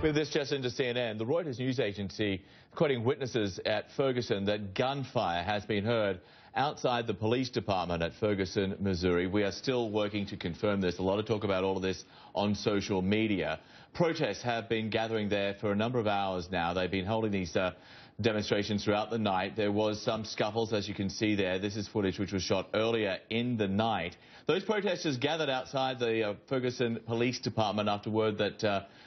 With this just into CNN, the Reuters news agency quoting witnesses at Ferguson that gunfire has been heard outside the police department at Ferguson, Missouri. We are still working to confirm this. A lot of talk about all of this on social media. Protests have been gathering there for a number of hours now. They've been holding these demonstrations throughout the night. There was some scuffles, as you can see there. This is footage which was shot earlier in the night. Those protesters gathered outside the Ferguson Police Department after word that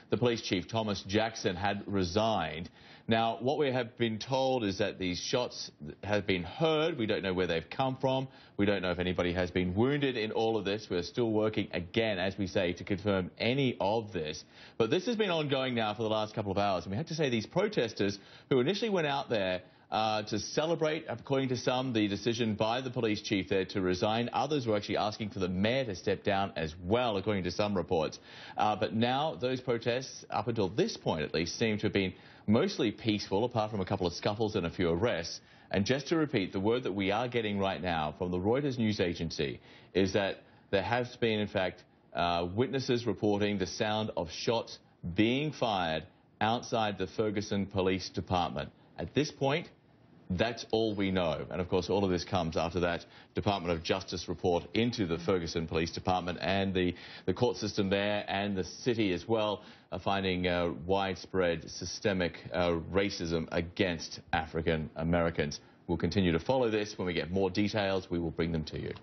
the police chief, Thomas Jackson, had resigned. Now, what we have been told is that these shots have been heard. We don't know where they've come from. We don't know if anybody has been wounded in all of this. We're still working, again, as we say, to confirm any of this. But this has been ongoing now for the last couple of hours. And we have to say these protesters who initially went out there to celebrate, according to some, the decision by the police chief there to resign. Others were actually asking for the mayor to step down as well, according to some reports. But now those protests, up until this point at least, seem to have been mostly peaceful, apart from a couple of scuffles and a few arrests. And just to repeat, the word that we are getting right now from the Reuters news agency is that there has been, in fact, witnesses reporting the sound of shots being fired outside the Ferguson Police Department. At this point, that's all we know. And, of course, all of this comes after that Department of Justice report into the Ferguson Police Department, and the court system there and the city as well are finding widespread systemic racism against African Americans. We'll continue to follow this. When we get more details, we will bring them to you.